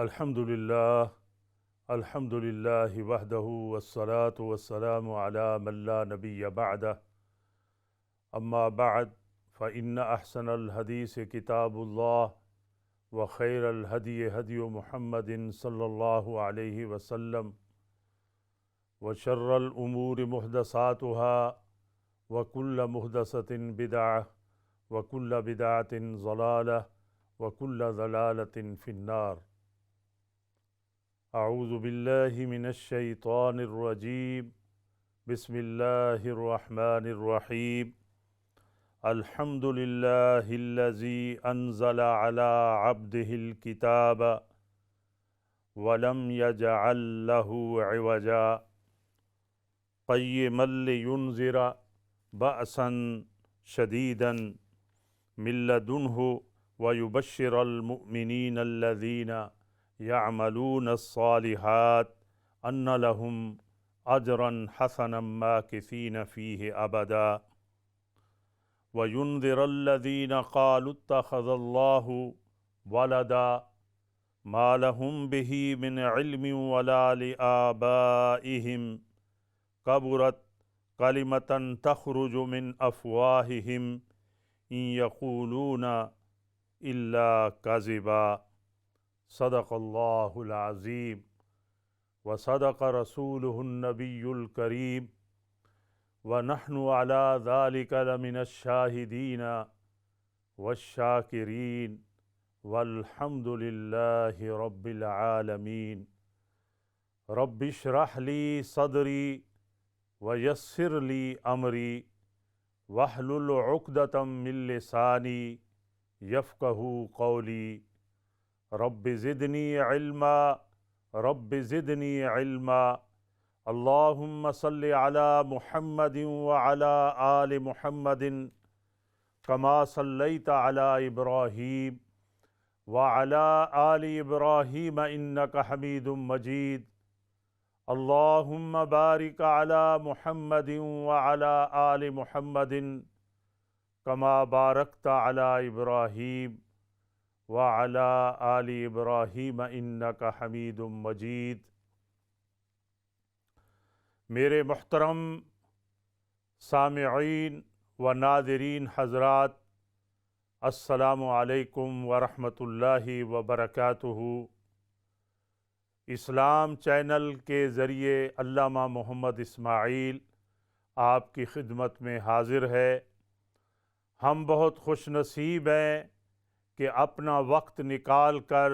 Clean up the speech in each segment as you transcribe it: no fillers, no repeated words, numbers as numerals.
الحمد للہ وحدہ والصلاة والسلام علی من لا نبی بعدہ اما بعد فإن أحسن الحدیث کتاب اللہ وخیر الہدی ہدی محمد صلی اللہ علیہ وسلم وشر الامور محدثاتها وکل محدثۃ بدعہ وکل بدعۃ ضلالہ وکل ضلالۃ فی النار۔ اعوذ باللہ من الشیطان الرجیم، بسم اللہ الرحمن الرحیم۔ الحمد للہ الذی انزل علی عبدہ الکتاب ولم یجعل لہ عوجا قیما لینذر بأسا شدیدا من لدنہ ویبشر المؤمنین الذین يعملون الصالحات ان لهم اجرا حسنا ماکثین فیہ ابدا وینذر الذین قالوا اتخذ اللہ ولدا ما لهم به من علم ولا لآبائهم کبرت کلمۃ تخرج من افواہہم ان یقولون الا کذبا۔ صدق اللہ العظیم وصدق رسولہ النبی الکریم ونحن علی ذلک لمن الشاہدین والشاکرین والحمد للہ رب العالمین۔ رب اشرح لی صدری ویسر لی امری واحلل عقدۃ من لسانی یفقہوا قولی۔ رب زدنی علما رب زدنی علما۔ اللہم صل علی محمد وعلی آل محمد کما صلیت علی ابراہیم وعلی آل ابراہیم انک حمید مجید۔ اللہم بارک علی محمد وعلی آل محمد کما بارکت علی ابراہیم وعلی آل ابراہیم انک حمید مجید۔ میرے محترم سامعین و ناظرین حضرات، السلام علیکم ورحمۃ اللہ وبرکاتہ۔ اسلام چینل کے ذریعے علامہ محمد اسماعیل آپ کی خدمت میں حاضر ہے۔ ہم بہت خوش نصیب ہیں کہ اپنا وقت نکال کر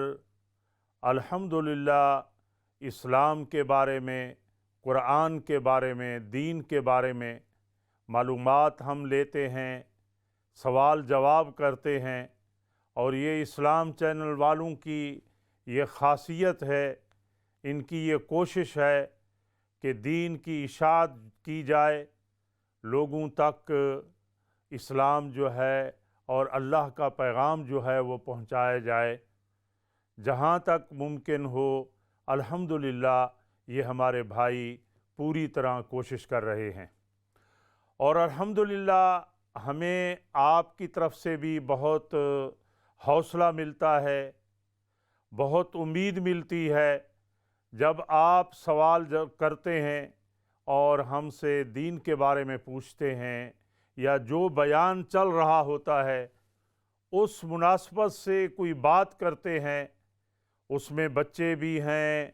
الحمدللہ اسلام کے بارے میں، قرآن کے بارے میں، دین کے بارے میں معلومات ہم لیتے ہیں، سوال جواب کرتے ہیں، اور یہ اسلام چینل والوں کی یہ خاصیت ہے، ان کی یہ کوشش ہے کہ دین کی اشاعت کی جائے، لوگوں تک اسلام جو ہے اور اللہ کا پیغام جو ہے وہ پہنچایا جائے جہاں تک ممکن ہو۔ الحمدللہ یہ ہمارے بھائی پوری طرح کوشش کر رہے ہیں، اور الحمدللہ ہمیں آپ کی طرف سے بھی بہت حوصلہ ملتا ہے، بہت امید ملتی ہے جب آپ سوال کرتے ہیں اور ہم سے دین کے بارے میں پوچھتے ہیں، یا جو بیان چل رہا ہوتا ہے اس مناسبت سے کوئی بات کرتے ہیں، اس میں بچے بھی ہیں،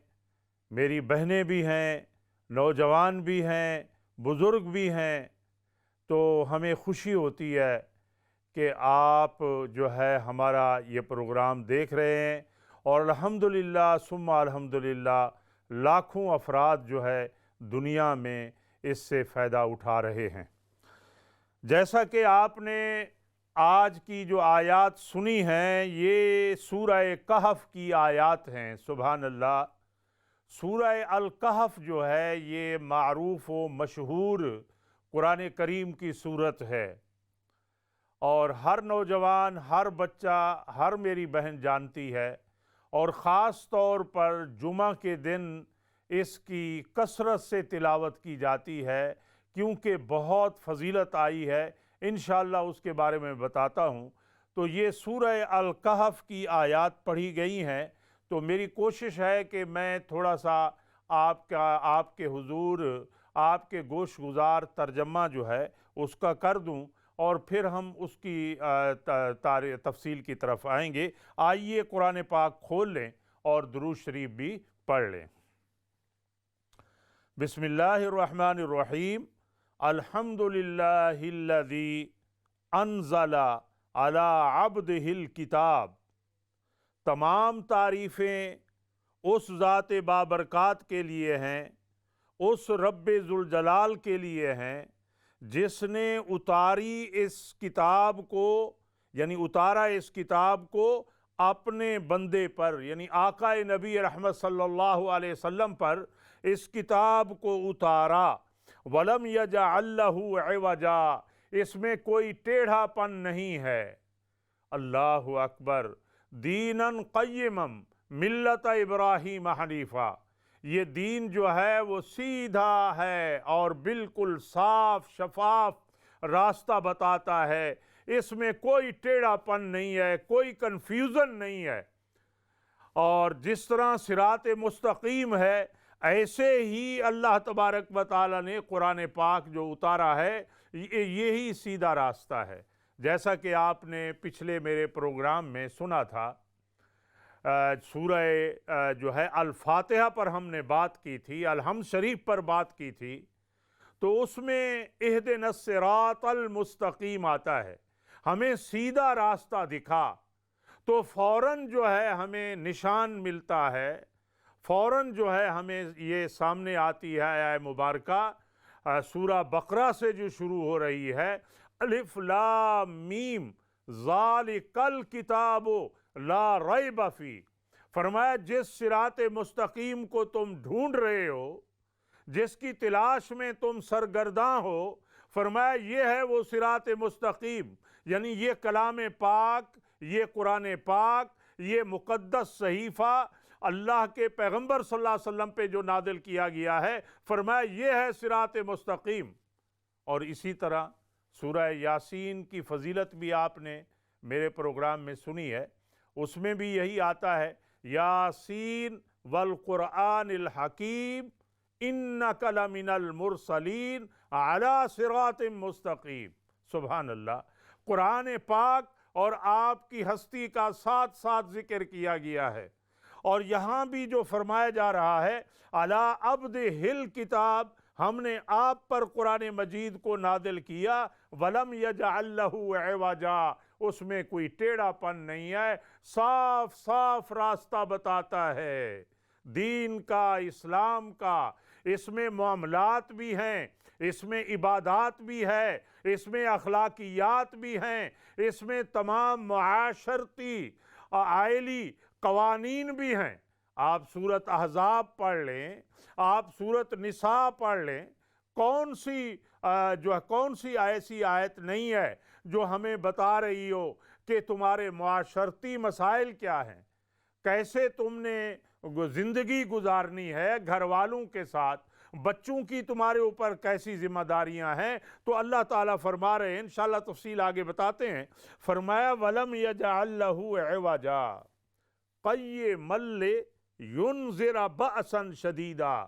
میری بہنیں بھی ہیں، نوجوان بھی ہیں، بزرگ بھی ہیں، تو ہمیں خوشی ہوتی ہے کہ آپ جو ہے ہمارا یہ پروگرام دیکھ رہے ہیں، اور الحمدللہ ثم الحمدللہ لاکھوں افراد جو ہے دنیا میں اس سے فائدہ اٹھا رہے ہیں۔ جیسا کہ آپ نے آج کی جو آیات سنی ہیں، یہ سورہ کہف کی آیات ہیں۔ سبحان اللہ۔ سورہ الکہف جو ہے یہ معروف و مشہور قرآن کریم کی صورت ہے، اور ہر نوجوان، ہر بچہ، ہر میری بہن جانتی ہے، اور خاص طور پر جمعہ کے دن اس کی کثرت سے تلاوت کی جاتی ہے، کیونکہ بہت فضیلت آئی ہے۔ انشاءاللہ اس کے بارے میں بتاتا ہوں۔ تو یہ سورہ الکہف کی آیات پڑھی گئی ہیں، تو میری کوشش ہے کہ میں تھوڑا سا آپ کے حضور آپ کے گوش گزار ترجمہ جو ہے اس کا کر دوں، اور پھر ہم اس کی تفصیل کی طرف آئیں گے۔ آئیے قرآن پاک کھول لیں اور درود شریف بھی پڑھ لیں۔ بسم اللہ الرحمن الرحیم۔ الحمد للہ الذی انزل علی عبدہ الکتاب۔ تمام تعریفیں اس ذات بابرکات کے لیے ہیں، اس رب ذوالجلال کے لیے ہیں جس نے اتاری اس کتاب کو، یعنی اتارا اس کتاب کو اپنے بندے پر، یعنی آقا نبی رحمت صلی اللہ علیہ وسلم پر اس کتاب کو اتارا۔ وَلَمْ يَجْعَلْ لَهُ عِوَجًا، اس میں کوئی ٹیڑھا پن نہیں ہے۔ اللہ اکبر۔ دیناً قیماً ملت ابراہیم حنیفا، یہ دین جو ہے وہ سیدھا ہے اور بالکل صاف شفاف راستہ بتاتا ہے، اس میں کوئی ٹیڑھا پن نہیں ہے، کوئی کنفیوژن نہیں ہے۔ اور جس طرح صراط مستقیم ہے، ایسے ہی اللہ تبارک و تعالیٰ نے قرآن پاک جو اتارا ہے یہی سیدھا راستہ ہے۔ جیسا کہ آپ نے پچھلے میرے پروگرام میں سنا تھا، سورہ جو ہے الفاتحہ پر ہم نے بات کی تھی، الحمد شریف پر بات کی تھی، تو اس میں اہدنا الصراط المستقیم آتا ہے، ہمیں سیدھا راستہ دکھا، تو فوراً جو ہے ہمیں نشان ملتا ہے، فوراً جو ہے ہمیں یہ سامنے آتی ہے آیہ مبارکہ سورہ بقرہ سے جو شروع ہو رہی ہے، الف لام میم ذالک الکتاب لا ریب فیہ۔ فرمایا جس صراط مستقیم کو تم ڈھونڈ رہے ہو، جس کی تلاش میں تم سرگرداں ہو، فرمایا یہ ہے وہ صراط مستقیم، یعنی یہ کلام پاک، یہ قرآن پاک، یہ مقدس صحیفہ اللہ کے پیغمبر صلی اللہ علیہ وسلم پہ جو نازل کیا گیا ہے، فرمایا یہ ہے صراط مستقیم۔ اور اسی طرح سورہ یاسین کی فضیلت بھی آپ نے میرے پروگرام میں سنی ہے، اس میں بھی یہی آتا ہے، یاسین والقرآن الحکیم انک لمن المرسلین علی صراط مستقیم۔ سبحان اللہ۔ قرآن پاک اور آپ کی ہستی کا ساتھ ساتھ ذکر کیا گیا ہے، اور یہاں بھی جو فرمایا جا رہا ہے علی عبدہ الکتاب، ہم نے آپ پر قرآن مجید کو نازل کیا، وَلَمْ يَجْعَلْ لَهُ عِوَجًا، اس میں کوئی ٹیڑھا پن نہیں ہے، صاف صاف راستہ بتاتا ہے دین کا، اسلام کا۔ اس میں معاملات بھی ہیں، اس میں عبادات بھی ہے، اس میں اخلاقیات بھی ہیں، اس میں تمام معاشرتی عائلی قوانین بھی ہیں۔ آپ سورۃ احزاب پڑھ لیں، آپ سورۃ نساء پڑھ لیں، کون سی ایسی آیت نہیں ہے جو ہمیں بتا رہی ہو کہ تمہارے معاشرتی مسائل کیا ہیں، کیسے تم نے زندگی گزارنی ہے گھر والوں کے ساتھ، بچوں کی تمہارے اوپر کیسی ذمہ داریاں ہیں۔ تو اللہ تعالیٰ فرما رہے ہیں، انشاءاللہ تفصیل آگے بتاتے ہیں، فرمایا وَلَمْ يَجْعَلْ لَهُ عِوَجًا قَيِّمًا لِيُنذِرَ بَأْسًا شَدِيدًا،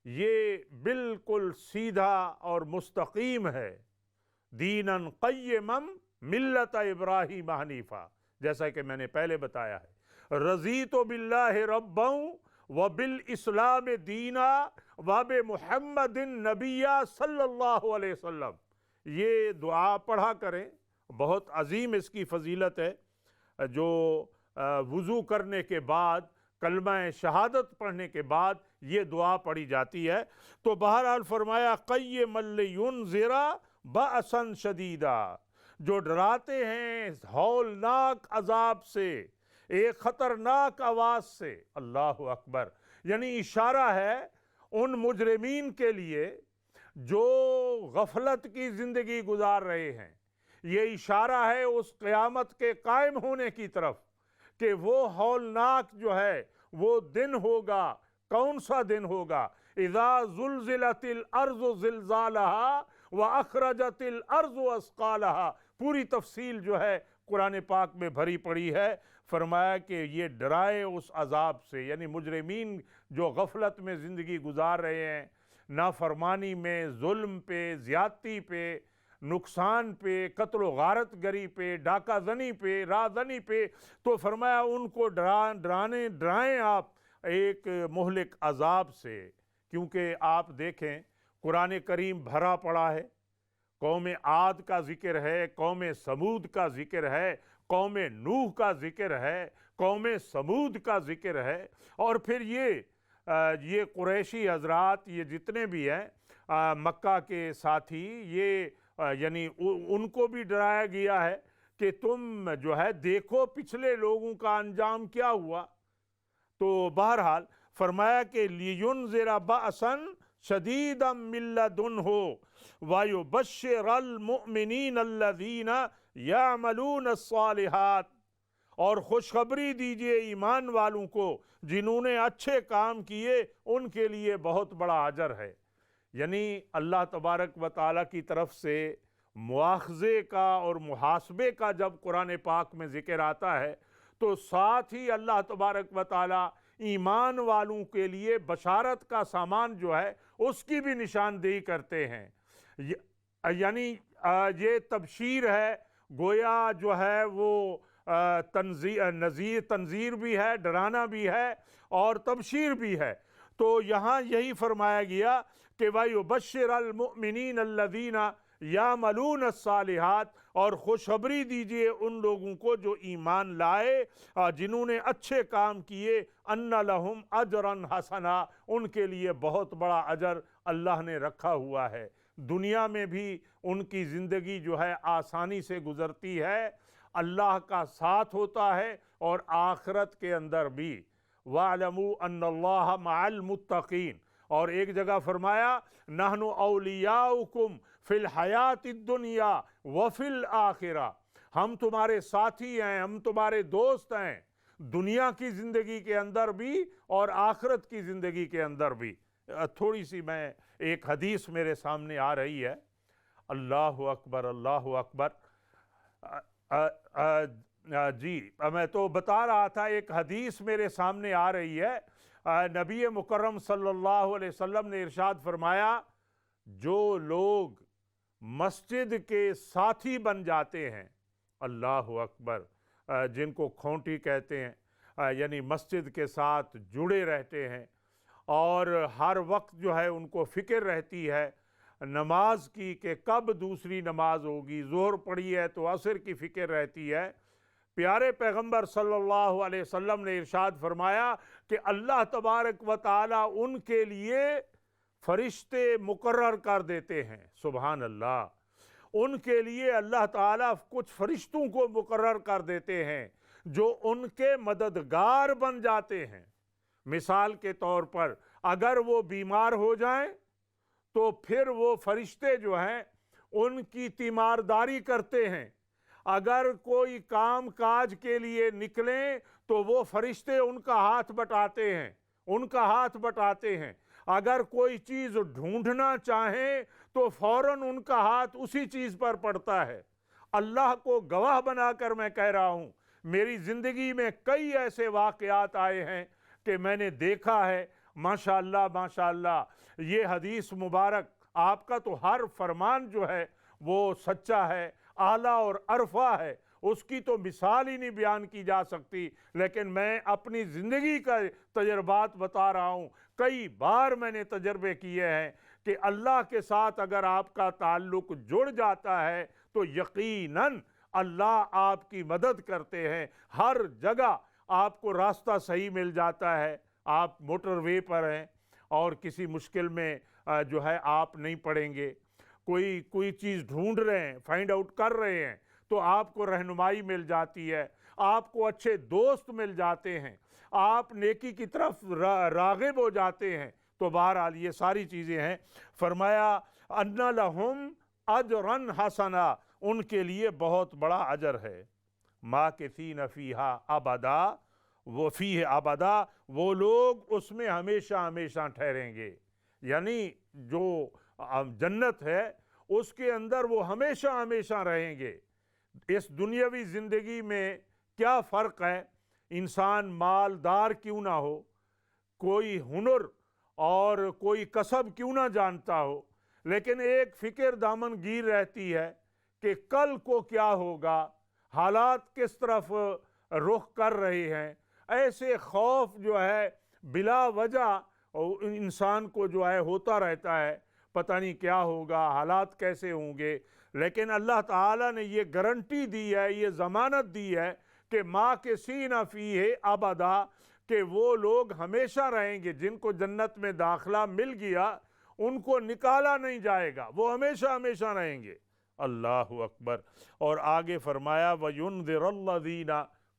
یہ بالکل سیدھا اور مستقیم ہے، دیناً قیماً ملت ابراہیم حنیفا، جیسا کہ میں نے پہلے بتایا ہے، رضیت باللہ ربا وبالاسلام دینا وبمحمد نبی صلی اللہ علیہ وسلم۔ یہ دعا پڑھا کریں، بہت عظیم اس کی فضیلت ہے، جو وضو کرنے کے بعد، کلمہ شہادت پڑھنے کے بعد یہ دعا پڑھی جاتی ہے۔ تو بہرحال فرمایا قیما لینذر بأسا شدیدا، جو ڈراتے ہیں ہولناک عذاب سے، ایک خطرناک آواز سے۔ اللہ اکبر۔ یعنی اشارہ ہے ان مجرمین کے لیے جو غفلت کی زندگی گزار رہے ہیں، یہ اشارہ ہے اس قیامت کے قائم ہونے کی طرف کہ وہ ہولناک جو ہے وہ دن ہوگا۔ کون سا دن ہوگا؟ اذا زلزلت الارض زلزالها واخرجت الارض اثقالها، پوری تفصیل جو ہے قرآن پاک میں بھری پڑی ہے۔ فرمایا کہ یہ ڈرائے اس عذاب سے، یعنی مجرمین جو غفلت میں زندگی گزار رہے ہیں، نافرمانی میں، ظلم پہ، زیادتی پہ، نقصان پہ، قتل و غارت گری پہ، ڈاکہ زنی پہ، راہ زنی پہ، تو فرمایا ان کو ڈرائیں آپ ایک مہلک عذاب سے۔ کیونکہ آپ دیکھیں قرآن کریم بھرا پڑا ہے، قوم عاد کا ذکر ہے، قوم سمود کا ذکر ہے، قوم نوح کا ذکر ہے، قوم سمود کا ذکر ہے، اور پھر یہ قریشی حضرات، یہ جتنے بھی ہیں مکہ کے ساتھی، یہ یعنی ان کو بھی ڈرایا گیا ہے کہ تم جو ہے دیکھو پچھلے لوگوں کا انجام کیا ہوا۔ تو بہرحال فرمایا کہ لِيُنذِرَ بَأْسًا شَدِيدًا مِّن لَّدُنْهُ وَيُبَشِّرَ الْمُؤْمِنِينَ الَّذِينَ يَعْمَلُونَ الصَّالِحَاتِ، اور خوشخبری دیجئے ایمان والوں کو جنہوں نے اچھے کام کیے، ان کے لیے بہت بڑا اجر ہے۔ یعنی اللہ تبارک و تعالیٰ کی طرف سے مواخذے کا اور محاسبے کا جب قرآن پاک میں ذکر آتا ہے تو ساتھ ہی اللہ تبارک و تعالیٰ ایمان والوں کے لیے بشارت کا سامان جو ہے اس کی بھی نشاندہی کرتے ہیں۔ یعنی یہ تبشیر ہے، گویا جو ہے وہ تنذیر بھی ہے، ڈرانا بھی ہے اور تبشیر بھی ہے۔ تو یہاں یہی فرمایا گیا کہ وَيُبَشِّرَ الْمُؤْمِنِينَ الَّذِينَ يَعْمَلُونَ الصَّالِحَاتِ، اور خوشخبری دیجئے ان لوگوں کو جو ایمان لائے، جنہوں نے اچھے کام کیے، أَنَّ لَهُمْ أَجْرًا حَسَنًا، ان کے لیے بہت بڑا اجر اللہ نے رکھا ہوا ہے۔ دنیا میں بھی ان کی زندگی جو ہے آسانی سے گزرتی ہے، اللہ کا ساتھ ہوتا ہے، اور آخرت کے اندر بھی وَاعْلَمُوا أَنَّ اللَّهَ مَعَ الْمُتَّقِينَ، اور ایک جگہ فرمایا نَحْنُ أَوْلِيَاؤُكُمْ فِي الْحَيَاةِ الدُّنْيَا وَفِي الْآخِرَةِ، ہم تمہارے ساتھی ہیں، ہم تمہارے دوست ہیں، دنیا کی زندگی کے اندر بھی اور آخرت کی زندگی کے اندر بھی۔ تھوڑی سی میں ایک حدیث میرے سامنے آ رہی ہے، اللہ اکبر اللہ اکبر۔ جی میں تو بتا رہا تھا، ایک حدیث میرے سامنے آ رہی ہے، نبی مکرم صلی اللہ علیہ وسلم نے ارشاد فرمایا جو لوگ مسجد کے ساتھی بن جاتے ہیں، اللہ اکبر، جن کو کھونٹی کہتے ہیں، یعنی مسجد کے ساتھ جڑے رہتے ہیں اور ہر وقت جو ہے ان کو فکر رہتی ہے نماز کی کہ کب دوسری نماز ہوگی، ظہر پڑھی ہے تو عصر کی فکر رہتی ہے۔ پیارے پیغمبر صلی اللہ علیہ وسلم نے ارشاد فرمایا کہ اللہ تبارک و تعالیٰ ان کے لیے فرشتے مقرر کر دیتے ہیں، سبحان اللہ، ان کے لیے اللہ تعالیٰ کچھ فرشتوں کو مقرر کر دیتے ہیں جو ان کے مددگار بن جاتے ہیں۔ مثال کے طور پر اگر وہ بیمار ہو جائیں تو پھر وہ فرشتے جو ہیں ان کی تیمارداری کرتے ہیں، اگر کوئی کام کاج کے لیے نکلیں تو وہ فرشتے ان کا ہاتھ بٹاتے ہیں، اگر کوئی چیز ڈھونڈنا چاہیں تو فوراً ان کا ہاتھ اسی چیز پر پڑتا ہے۔ اللہ کو گواہ بنا کر میں کہہ رہا ہوں، میری زندگی میں کئی ایسے واقعات آئے ہیں کہ میں نے دیکھا ہے، ماشاءاللہ ماشاءاللہ، یہ حدیث مبارک آپ کا تو ہر فرمان جو ہے وہ سچا ہے، اعلیٰ اور عرفہ ہے، اس کی تو مثال ہی نہیں بیان کی جا سکتی، لیکن میں اپنی زندگی کا تجربات بتا رہا ہوں۔ کئی بار میں نے تجربے کیے ہیں کہ اللہ کے ساتھ اگر آپ کا تعلق جڑ جاتا ہے تو یقیناً اللہ آپ کی مدد کرتے ہیں، ہر جگہ آپ کو راستہ صحیح مل جاتا ہے۔ آپ موٹر وے پر ہیں اور کسی مشکل میں جو ہے آپ نہیں پڑیں گے، کوئی چیز ڈھونڈ رہے ہیں، فائنڈ آؤٹ کر رہے ہیں تو آپ کو رہنمائی مل جاتی ہے، آپ کو اچھے دوست مل جاتے ہیں، آپ نیکی کی طرف راغب ہو جاتے ہیں۔ تو بہرحال یہ ساری چیزیں ہیں۔ فرمایا ان لہم اجرا حسنا، ان کے لیے بہت بڑا اجر ہے۔ ماکثین فیہا ابدا، وہ فیہ ابدا، وہ لوگ اس میں ہمیشہ ہمیشہ ٹھہریں گے، یعنی جو جنت ہے اس کے اندر وہ ہمیشہ ہمیشہ رہیں گے۔ اس دنیاوی زندگی میں کیا فرق ہے انسان مالدار کیوں نہ ہو، کوئی ہنر اور کوئی کسب کیوں نہ جانتا ہو، لیکن ایک فکر دامن گیر رہتی ہے کہ کل کو کیا ہوگا، حالات کس طرف رخ کر رہے ہیں۔ ایسے خوف جو ہے بلا وجہ انسان کو جو ہے ہوتا رہتا ہے، پتہ نہیں کیا ہوگا، حالات کیسے ہوں گے۔ لیکن اللہ تعالیٰ نے یہ گارنٹی دی ہے، یہ ضمانت دی ہے کہ ماکثین فیہ ابدا، کہ وہ لوگ ہمیشہ رہیں گے، جن کو جنت میں داخلہ مل گیا ان کو نکالا نہیں جائے گا، وہ ہمیشہ ہمیشہ رہیں گے۔ اللہ اکبر۔ اور آگے فرمایا وَيُنذِرَ الَّذِينَ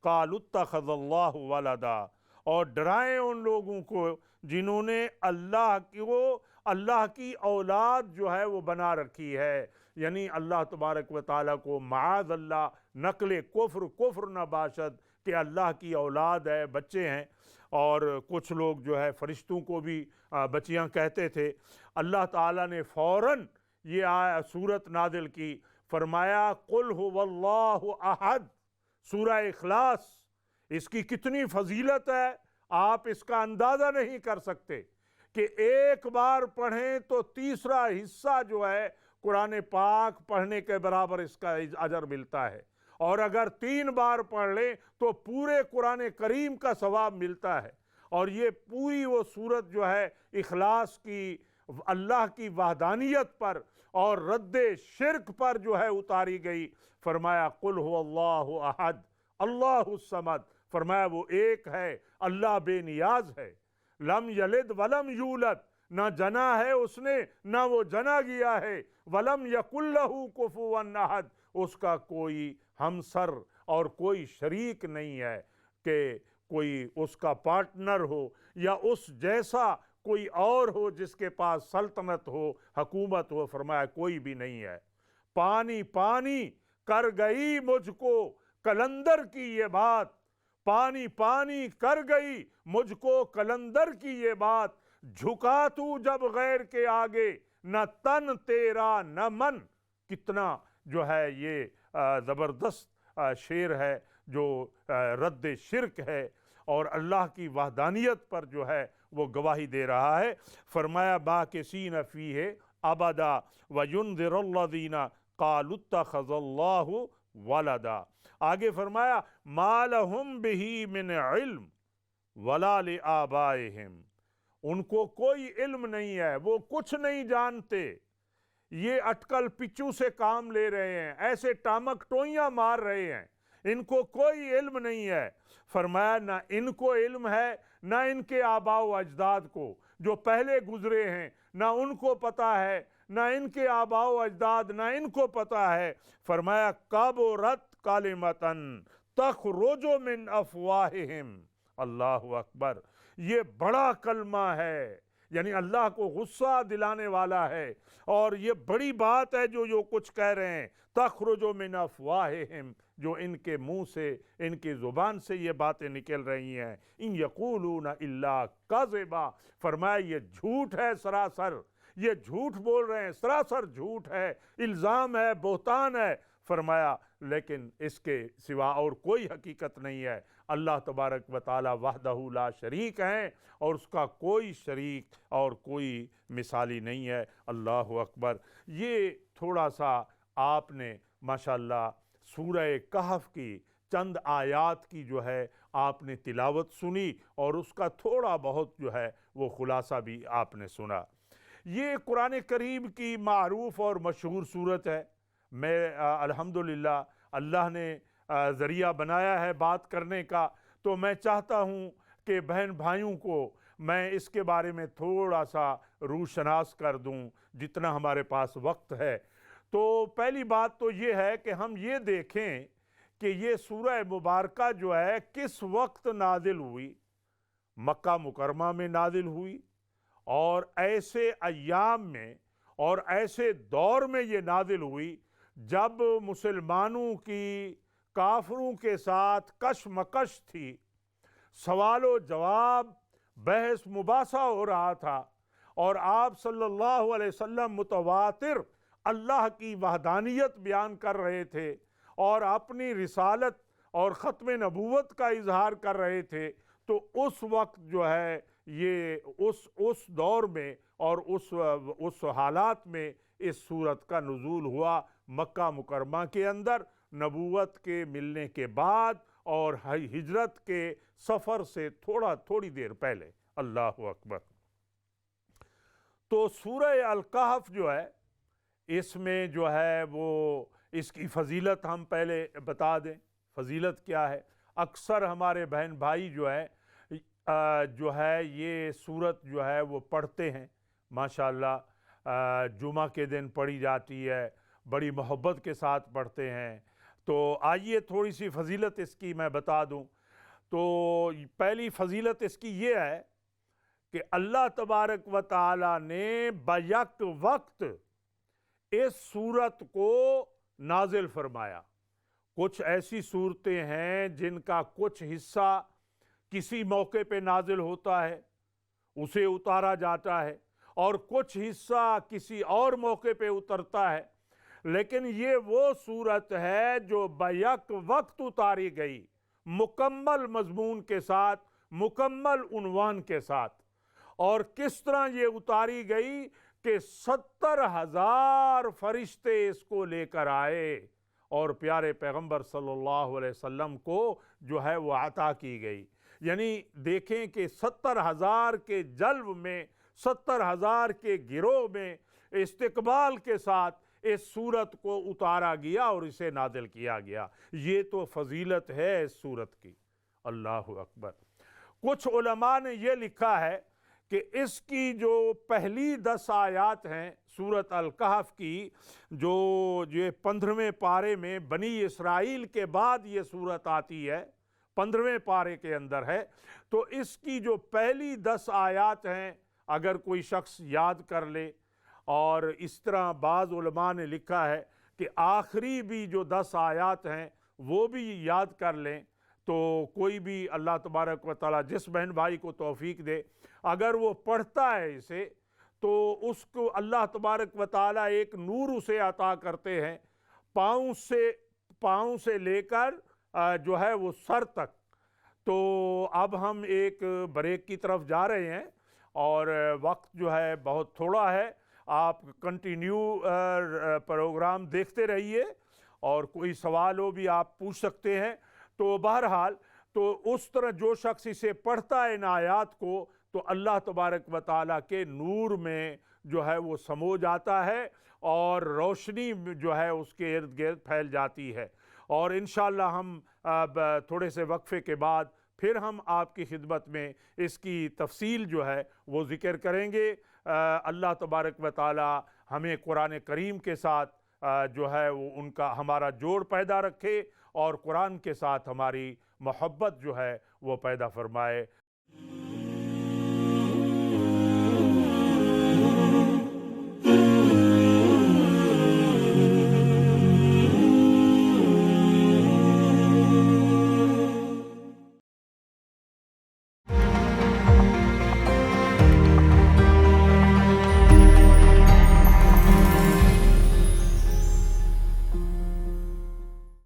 قَالُوا اتَّخَذَ اللَّهُ وَلَدًا، اور ڈرائیں ان لوگوں کو جنہوں نے اللہ کی اولاد جو ہے وہ بنا رکھی ہے، یعنی اللہ تبارک و تعالیٰ کو معاذ اللہ نقل کفر نہ باشد کہ اللہ کی اولاد ہے، بچے ہیں۔ اور کچھ لوگ جو ہے فرشتوں کو بھی بچیاں کہتے تھے۔ اللہ تعالیٰ نے فوراً یہ سورت نازل کی، فرمایا قل هو اللہ احد، سورہ اخلاص، اس کی کتنی فضیلت ہے آپ اس کا اندازہ نہیں کر سکتے، کہ ایک بار پڑھیں تو تیسرا حصہ جو ہے قرآن پاک پڑھنے کے برابر اس کا اجر ملتا ہے، اور اگر 3 بار پڑھ لیں تو پورے قرآن کریم کا ثواب ملتا ہے۔ اور یہ پوری وہ سورت جو ہے اخلاص کی، اللہ کی وحدانیت پر اور رد شرک پر جو ہے اتاری گئی۔ فرمایا قل هو اللہ احد اللہ الصمد، فرمایا وہ ایک ہے، اللہ بے نیاز ہے، لم یلد ولم یولد، نہ جنا ہے اس نے نہ وہ جنا گیا ہے، ولم یکن لہ کفوا احد، اس کا کوئی ہمسر اور کوئی شریک نہیں ہے کہ کوئی اس کا پارٹنر ہو یا اس جیسا کوئی اور ہو جس کے پاس سلطنت ہو، حکومت ہو۔ فرمایا کوئی بھی نہیں ہے۔ پانی پانی کر گئی مجھ کو کلندر کی یہ بات، پانی پانی کر گئی مجھ کو کلندر کی یہ بات، جھکا تو جب غیر کے آگے نہ تن تیرا نہ من۔ کتنا جو ہے یہ زبردست شعر ہے جو رد شرک ہے اور اللہ کی وحدانیت پر جو ہے وہ گواہی دے رہا ہے۔ فرمایا باکثین فیہ ابدا وینذر الذین قالوا اتخذ اللہ ولدا۔ آگے فرمایا ما لہم بہ من علم ولا لآبائہم، ان کو کوئی علم نہیں ہے، وہ کچھ نہیں جانتے، یہ اٹکل پچو سے کام لے رہے ہیں، ایسے ٹامک ٹوئیاں مار رہے ہیں، ان کو کوئی علم نہیں ہے۔ فرمایا نہ ان کو علم ہے نہ ان کے آباء و اجداد کو جو پہلے گزرے ہیں، نہ ان کو پتہ ہے، نہ ان کے آباء و اجداد نہ ان کو پتہ ہے۔ فرمایا کبرت کلمۃ تخرج من افواہہم، اللہ اکبر، یہ بڑا کلمہ ہے، یعنی اللہ کو غصہ دلانے والا ہے، اور یہ بڑی بات ہے جو کچھ کہہ رہے ہیں۔ تخرج من افواہہم، جو ان کے منہ سے، ان کی زبان سے یہ باتیں نکل رہی ہیں۔ ان یقولون الا کذبا، فرمایا یہ جھوٹ ہے سراسر، یہ جھوٹ بول رہے ہیں، سراسر جھوٹ ہے، الزام ہے، بہتان ہے۔ فرمایا لیکن اس کے سوا اور کوئی حقیقت نہیں ہے۔ اللہ تبارک و تعالی وحدہ لا شریک ہیں اور اس کا کوئی شریک اور کوئی مثالی نہیں ہے۔ اللہ اکبر۔ یہ تھوڑا سا آپ نے ماشاءاللہ سورہ کہف کی چند آیات کی جو ہے آپ نے تلاوت سنی اور اس کا تھوڑا بہت جو ہے وہ خلاصہ بھی آپ نے سنا۔ یہ قرآن کریم کی معروف اور مشہور سورت ہے۔ میں الحمدللہ اللہ نے ذریعہ بنایا ہے بات کرنے کا، تو میں چاہتا ہوں کہ بہن بھائیوں کو میں اس کے بارے میں تھوڑا سا روشناس کر دوں جتنا ہمارے پاس وقت ہے۔ تو پہلی بات تو یہ ہے کہ ہم یہ دیکھیں کہ یہ سورہ مبارکہ جو ہے کس وقت نازل ہوئی۔ مکہ مکرمہ میں نازل ہوئی، اور ایسے ایام میں اور ایسے دور میں یہ نازل ہوئی جب مسلمانوں کی کافروں کے ساتھ کشمکش تھی، سوال و جواب، بحث مباحثہ ہو رہا تھا، اور آپ صلی اللہ علیہ وسلم متواتر اللہ کی وحدانیت بیان کر رہے تھے اور اپنی رسالت اور ختم نبوت کا اظہار کر رہے تھے، تو اس وقت جو ہے یہ اس دور میں اور اس حالات میں اس سورت کا نزول ہوا، مکہ مکرمہ کے اندر نبوت کے ملنے کے بعد اور ہجرت کے سفر سے تھوڑی دیر پہلے۔ اللہ اکبر۔ تو سورہ الکہف جو ہے، اس میں جو ہے وہ اس کی فضیلت ہم پہلے بتا دیں۔ فضیلت کیا ہے؟ اکثر ہمارے بہن بھائی جو ہے یہ سورت جو ہے وہ پڑھتے ہیں، ماشاءاللہ جمعہ کے دن پڑھی جاتی ہے، بڑی محبت کے ساتھ پڑھتے ہیں۔ تو آئیے تھوڑی سی فضیلت اس کی میں بتا دوں۔ تو پہلی فضیلت اس کی یہ ہے کہ اللہ تبارک و تعالی نے بیک وقت اس سورت کو نازل فرمایا۔ کچھ ایسی صورتیں ہیں جن کا کچھ حصہ کسی موقع پہ نازل ہوتا ہے، اسے اتارا جاتا ہے، اور کچھ حصہ کسی اور موقع پہ اترتا ہے، لیکن یہ وہ صورت ہے جو بیک وقت اتاری گئی، مکمل مضمون کے ساتھ، مکمل عنوان کے ساتھ۔ اور کس طرح یہ اتاری گئی کہ 70,000 فرشتے اس کو لے کر آئے اور پیارے پیغمبر صلی اللہ علیہ وسلم کو جو ہے وہ عطا کی گئی۔ یعنی دیکھیں کہ 70,000 کے جلو میں، 70,000 کے گروہ میں استقبال کے ساتھ اس سورت کو اتارا گیا اور اسے نازل کیا گیا۔ یہ تو فضیلت ہے اس سورت کی۔ اللہ اکبر۔ کچھ علماء نے یہ لکھا ہے کہ اس کی جو پہلی 10 آیات ہیں سورت الکہف کی، جو یہ 15ویں پارے میں بنی اسرائیل کے بعد یہ سورت آتی ہے، 15ویں پارے کے اندر ہے، تو اس کی جو پہلی 10 آیات ہیں اگر کوئی شخص یاد کر لے، اور اس طرح بعض علماء نے لکھا ہے کہ آخری بھی جو 10 آیات ہیں وہ بھی یاد کر لیں، تو کوئی بھی اللہ تبارک و تعالیٰ جس بہن بھائی کو توفیق دے، اگر وہ پڑھتا ہے اسے، تو اس کو اللہ تبارک و تعالیٰ ایک نور اسے عطا کرتے ہیں، پاؤں سے لے کر جو ہے وہ سر تک۔ تو اب ہم ایک بریک کی طرف جا رہے ہیں اور وقت جو ہے بہت تھوڑا ہے، آپ کنٹینیو پروگرام دیکھتے رہیے، اور کوئی سوال ہو بھی آپ پوچھ سکتے ہیں۔ تو بہرحال تو اس طرح جو شخص اسے پڑھتا ہے ان آیات کو، تو اللہ تبارک و تعالیٰ کے نور میں جو ہے وہ سمو جاتا ہے، اور روشنی جو ہے اس کے ارد گرد پھیل جاتی ہے۔ اور انشاءاللہ ہم تھوڑے سے وقفے کے بعد پھر ہم آپ کی خدمت میں اس کی تفصیل جو ہے وہ ذکر کریں گے۔ اللہ تبارک و تعالیٰ ہمیں قرآن کریم کے ساتھ جو ہے وہ ان کا ہمارا جوڑ پیدا رکھے، اور قرآن کے ساتھ ہماری محبت جو ہے وہ پیدا فرمائے۔